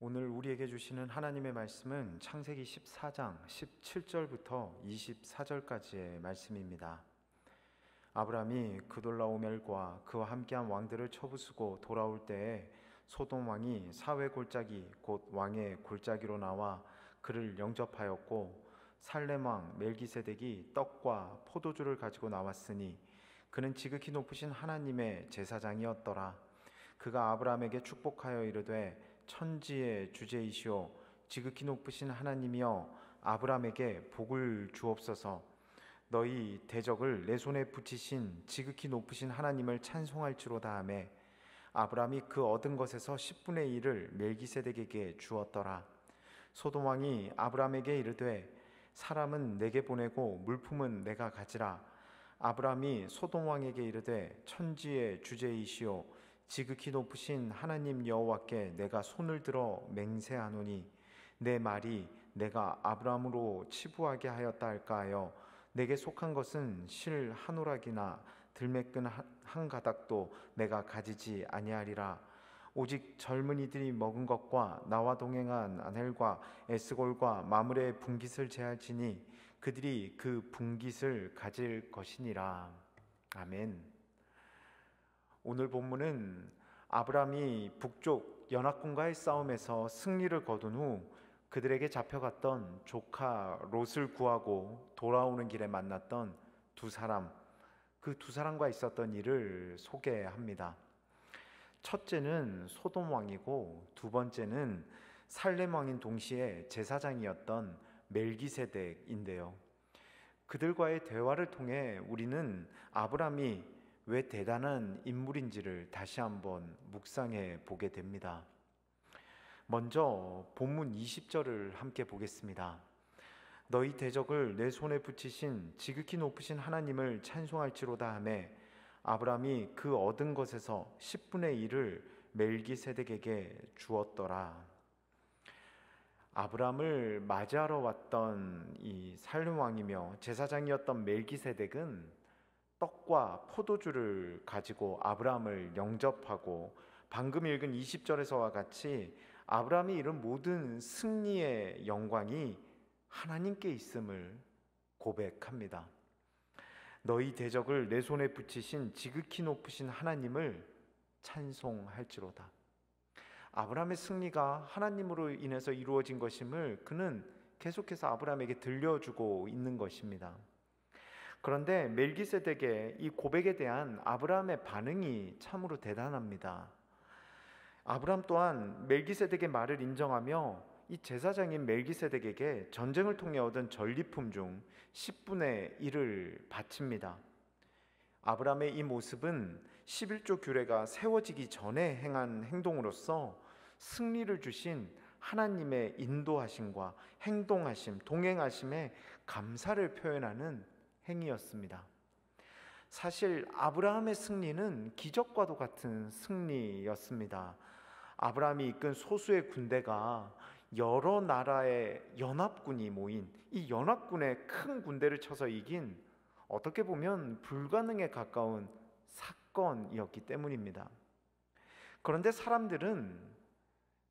오늘 우리에게 주시는 하나님의 말씀은 창세기 14장 17절부터 24절까지의 말씀입니다. 아브라함이 그돌라오멜과 그와 함께한 왕들을 쳐부수고 돌아올 때에 소돔 왕이 사회 골짜기 곧 왕의 골짜기로 나와 그를 영접하였고, 살렘 왕 멜기세덱이 떡과 포도주를 가지고 나왔으니 그는 지극히 높으신 하나님의 제사장이었더라. 그가 아브라함에게 축복하여 이르되, 천지의 주제이시오 지극히 높으신 하나님이여, 아브라함에게 복을 주옵소서. 너희 대적을 내 손에 붙이신 지극히 높으신 하나님을 찬송할지로다 하매, 아브라함이 그 얻은 것에서 10분의 1을 멜기세덱에게 주었더라. 소돔 왕이 아브라함에게 이르되, 사람은 내게 보내고 물품은 내가 가지라. 아브라함이 소돔 왕에게 이르되, 천지의 주제이시오 지극히 높으신 하나님 여호와께 내가 손을 들어 맹세하노니, 내 말이 내가 아브라함으로 치부하게 하였다 할까 하여 내게 속한 것은 실 한 오락이나 들매끈 한 가닥도 내가 가지지 아니하리라. 오직 젊은이들이 먹은 것과 나와 동행한 아넬과 에스골과 마므레의 분깃을 제할지니 그들이 그 분깃을 가질 것이니라. 아멘. 오늘 본문은 아브라함이 북쪽 연합군과의 싸움에서 승리를 거둔 후 그들에게 잡혀갔던 조카 롯을 구하고 돌아오는 길에 만났던 두 사람, 그 두 사람과 있었던 일을 소개합니다. 첫째는 소돔 왕이고 두 번째는 살렘 왕인 동시에 제사장이었던 멜기세덱인데요. 그들과의 대화를 통해 우리는 아브라함이 왜 대단한 인물인지를 다시 한번 묵상해 보게 됩니다. 먼저 본문 20절을 함께 보겠습니다. 너희 대적을 내 손에 붙이신 지극히 높으신 하나님을 찬송할지로다 하매, 아브라함이 그 얻은 것에서 10분의 1을 멜기세덱에게 주었더라. 아브라함을 맞이하러 왔던 이 살렘 왕이며 제사장이었던 멜기세덱은 떡과 포도주를 가지고 아브라함을 영접하고, 방금 읽은 20절에서와 같이 아브라함이 이룬 모든 승리의 영광이 하나님께 있음을 고백합니다. 너희 대적을 내 손에 붙이신 지극히 높으신 하나님을 찬송할지로다. 아브라함의 승리가 하나님으로 인해서 이루어진 것임을 그는 계속해서 아브라함에게 들려주고 있는 것입니다. 그런데 멜기세덱의 이 고백에 대한 아브라함의 반응이 참으로 대단합니다. 아브라함 또한 멜기세덱의 말을 인정하며 이 제사장인 멜기세덱에게 전쟁을 통해 얻은 전리품 중 10분의 1을 바칩니다. 아브라함의 이 모습은 11조 규례가 세워지기 전에 행한 행동으로서 승리를 주신 하나님의 인도하심과 행동하심, 동행하심에 감사를 표현하는 행위였습니다. 사실 아브라함의 승리는 기적과도 같은 승리였습니다. 아브라함이 이끈 소수의 군대가 여러 나라의 연합군이 모인 이 연합군의 큰 군대를 쳐서 이긴, 어떻게 보면 불가능에 가까운 사건이었기 때문입니다. 그런데 사람들은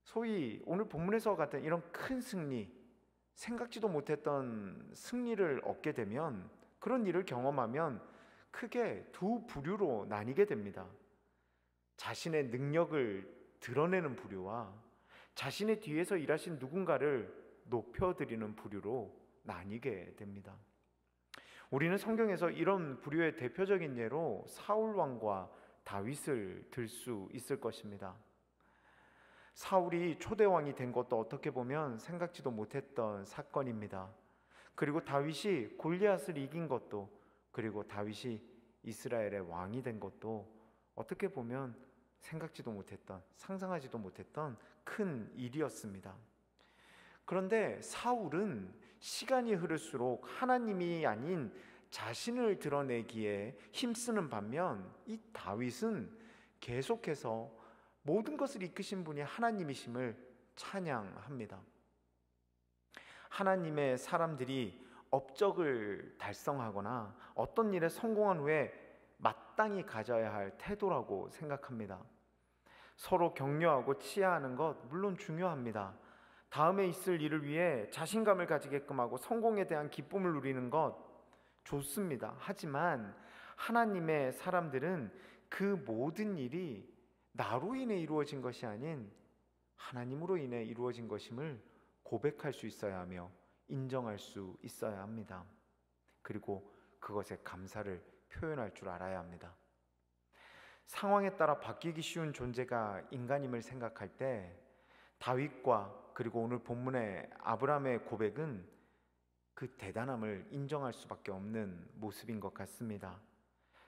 소위 오늘 본문에서와 같은 이런 큰 승리, 생각지도 못했던 승리를 얻게 되면, 그런 일을 경험하면 크게 두 부류로 나뉘게 됩니다. 자신의 능력을 드러내는 부류와 자신의 뒤에서 일하신 누군가를 높여드리는 부류로 나뉘게 됩니다. 우리는 성경에서 이런 부류의 대표적인 예로 사울 왕과 다윗을 들 수 있을 것입니다. 사울이 초대 왕이 된 것도 어떻게 보면 생각지도 못했던 사건입니다. 그리고 다윗이 골리앗을 이긴 것도, 그리고 다윗이 이스라엘의 왕이 된 것도 어떻게 보면 생각지도 못했던, 상상하지도 못했던 큰 일이었습니다. 그런데 사울은 시간이 흐를수록 하나님이 아닌 자신을 드러내기에 힘쓰는 반면, 이 다윗은 계속해서 모든 것을 이끄신 분이 하나님이심을 찬양합니다. 하나님의 사람들이 업적을 달성하거나 어떤 일에 성공한 후에 마땅히 가져야 할 태도라고 생각합니다. 서로 격려하고 치하하는 것 물론 중요합니다. 다음에 있을 일을 위해 자신감을 가지게끔 하고 성공에 대한 기쁨을 누리는 것 좋습니다. 하지만 하나님의 사람들은 그 모든 일이 나로 인해 이루어진 것이 아닌 하나님으로 인해 이루어진 것임을 고백할 수 있어야 하며 인정할 수 있어야 합니다. 그리고 그것에 감사를 표현할 줄 알아야 합니다. 상황에 따라 바뀌기 쉬운 존재가 인간임을 생각할 때 다윗과 그리고 오늘 본문의 아브라함의 고백은 그 대단함을 인정할 수밖에 없는 모습인 것 같습니다.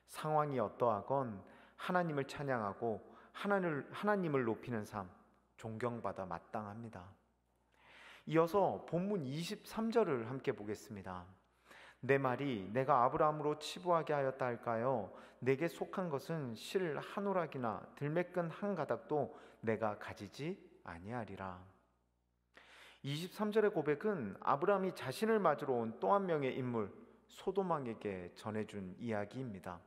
상황이 어떠하건 하나님을 찬양하고 하나님을 높이는 삶, 존경받아 마땅합니다. 이어서 본문 23절을 함께 보겠습니다. 내 말이 내가 아브라함으로 치부하게 하였다 할까요? 내게 속한 것은 실 한 오락이나 들매끈 한 가닥도 내가 가지지 아니하리라. 23절의 고백은 아브라함이 자신을 맞으러 온 또 한 명의 인물 소돔왕에게 전해준 이야기입니다.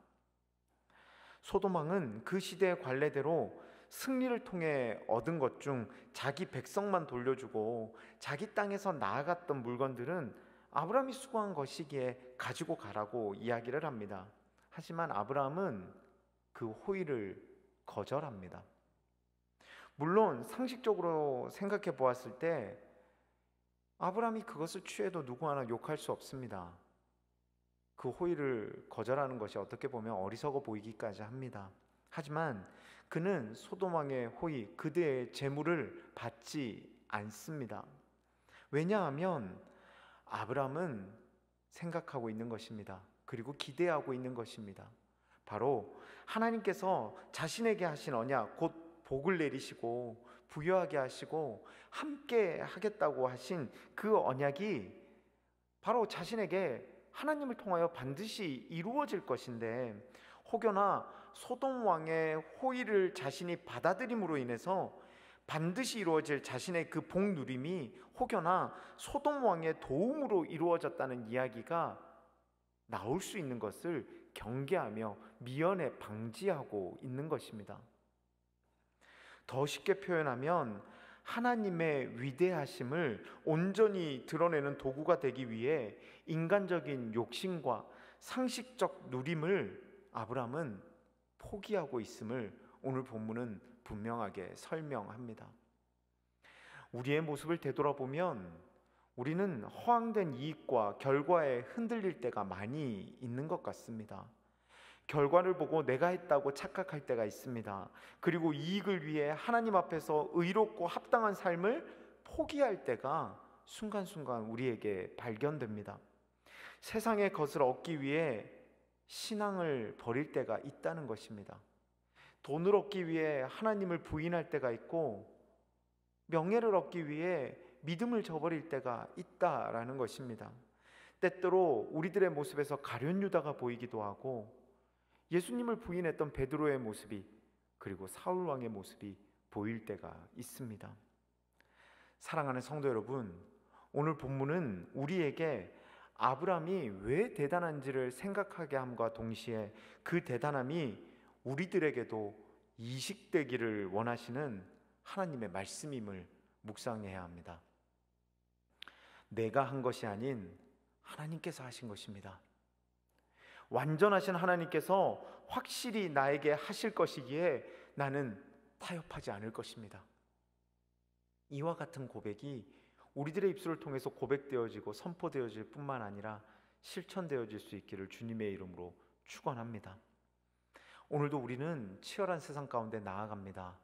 소돔왕은 그 시대의 관례대로 승리를 통해 얻은 것 중 자기 백성만 돌려주고 자기 땅에서 나아갔던 물건들은 아브라함이 수고한 것이기에 가지고 가라고 이야기를 합니다. 하지만 아브라함은 그 호의를 거절합니다. 물론 상식적으로 생각해 보았을 때 아브라함이 그것을 취해도 누구 하나 욕할 수 없습니다. 그 호의를 거절하는 것이 어떻게 보면 어리석어 보이기까지 합니다. 하지만 그는 소돔왕의 호의, 그들의 재물을 받지 않습니다. 왜냐하면 아브라함은 생각하고 있는 것입니다. 그리고 기대하고 있는 것입니다. 바로 하나님께서 자신에게 하신 언약, 곧 복을 내리시고 부유하게 하시고 함께 하겠다고 하신 그 언약이 바로 자신에게 하나님을 통하여 반드시 이루어질 것인데, 혹여나 소돔 왕의 호의를 자신이 받아들임으로 인해서 반드시 이루어질 자신의 그 복 누림이 혹여나 소돔 왕의 도움으로 이루어졌다는 이야기가 나올 수 있는 것을 경계하며 미연에 방지하고 있는 것입니다. 더 쉽게 표현하면 하나님의 위대하심을 온전히 드러내는 도구가 되기 위해 인간적인 욕심과 상식적 누림을 아브라함은 포기하고 있음을 오늘 본문은 분명하게 설명합니다. 우리의 모습을 되돌아보면 우리는 허황된 이익과 결과에 흔들릴 때가 많이 있는 것 같습니다. 결과를 보고 내가 했다고 착각할 때가 있습니다. 그리고 이익을 위해 하나님 앞에서 의롭고 합당한 삶을 포기할 때가 순간순간 우리에게 발견됩니다. 세상의 것을 얻기 위해 신앙을 버릴 때가 있다는 것입니다. 돈을 얻기 위해 하나님을 부인할 때가 있고 명예를 얻기 위해 믿음을 저버릴 때가 있다라는 것입니다. 때때로 우리들의 모습에서 가룟 유다가 보이기도 하고 예수님을 부인했던 베드로의 모습이, 그리고 사울 왕의 모습이 보일 때가 있습니다. 사랑하는 성도 여러분, 오늘 본문은 우리에게 아브라함이 왜 대단한지를 생각하게 함과 동시에 그 대단함이 우리들에게도 이식되기를 원하시는 하나님의 말씀임을 묵상해야 합니다. 내가 한 것이 아닌 하나님께서 하신 것입니다. 완전하신 하나님께서 확실히 나에게 하실 것이기에 나는 타협하지 않을 것입니다. 이와 같은 고백이 우리들의 입술을 통해서 고백되어지고 선포되어질 뿐만 아니라 실천되어질 수 있기를 주님의 이름으로 축원합니다. 오늘도 우리는 치열한 세상 가운데 나아갑니다.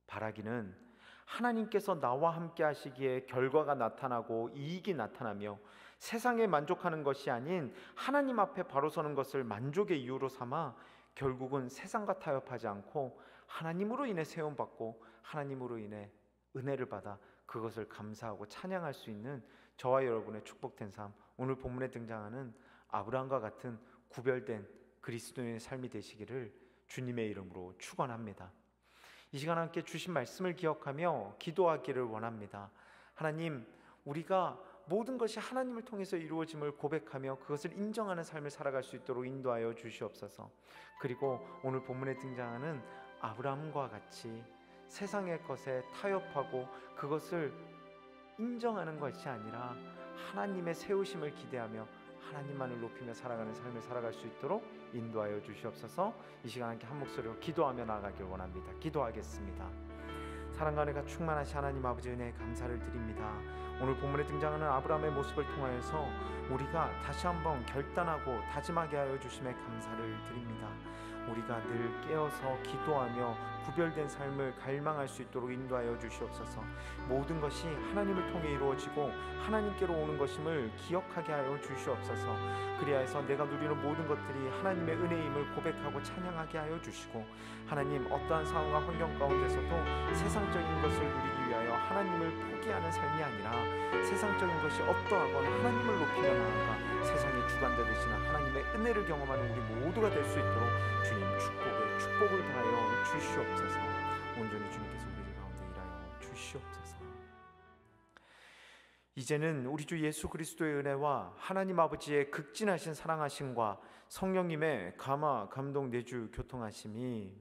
바라기는 하나님께서 나와 함께 하시기에 결과가 나타나고 이익이 나타나며 세상에 만족하는 것이 아닌 하나님 앞에 바로 서는 것을 만족의 이유로 삼아 결국은 세상과 타협하지 않고 하나님으로 인해 세움받고 하나님으로 인해 은혜를 받아 그것을 감사하고 찬양할 수 있는 저와 여러분의 축복된 삶, 오늘 본문에 등장하는 아브라함과 같은 구별된 그리스도인의 삶이 되시기를 주님의 이름으로 축원합니다. 이 시간 함께 주신 말씀을 기억하며 기도하기를 원합니다. 하나님, 우리가 모든 것이 하나님을 통해서 이루어짐을 고백하며 그것을 인정하는 삶을 살아갈 수 있도록 인도하여 주시옵소서. 그리고 오늘 본문에 등장하는 아브라함과 같이 세상의 것에 타협하고 그것을 인정하는 것이 아니라 하나님의 세우심을 기대하며 하나님만을 높이며 살아가는 삶을 살아갈 수 있도록 인도하여 주시옵소서. 이 시간 함께 한 목소리로 기도하며 나아가길 원합니다. 기도하겠습니다. 사랑과 은혜가 충만하신 하나님 아버지, 은혜에 감사를 드립니다. 오늘 본문에 등장하는 아브라함의 모습을 통하여서 우리가 다시 한번 결단하고 다짐하게 하여 주심에 감사를 드립니다. 우리가 늘 깨어서 기도하며 구별된 삶을 갈망할 수 있도록 인도하여 주시옵소서. 모든 것이 하나님을 통해 이루어지고 하나님께로 오는 것임을 기억하게 하여 주시옵소서. 그리하여서 내가 누리는 모든 것들이 하나님의 은혜임을 고백하고 찬양하게 하여 주시고, 하나님 어떠한 상황과 환경 가운데서도 세상적인 것을 누리기 위하여 하나님을 포기하는 삶이 아니라 세상적인 것이 어떠하건 하나님을 높이며 나아가 세상의 주관자 되시는 하나님의 은혜를 경험하는 우리 모두가 될 수 있도록 주님 축복에 축복을 더하여 주시옵소서. 온전히 주님께서 우리들 가운데 일하여 주시옵소서. 이제는 우리 주 예수 그리스도의 은혜와 하나님 아버지의 극진하신 사랑하심과 성령님의 감화 감동 내주 교통하심이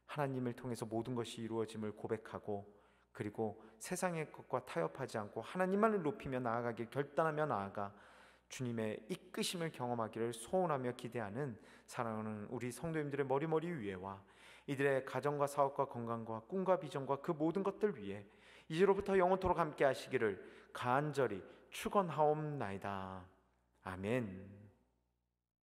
하나님을 통해서 모든 것이 이루어짐을 고백하고, 그리고 세상의 것과 타협하지 않고 하나님만을 높이며 나아가길 결단하며 나아가 주님의 이끄심을 경험하기를 소원하며 기대하는 사랑하는 우리 성도님들의 머리머리 위에와 이들의 가정과 사업과 건강과 꿈과 비전과 그 모든 것들 위에 이제로부터 영원토록 함께 하시기를 간절히 축원하옵나이다. 아멘.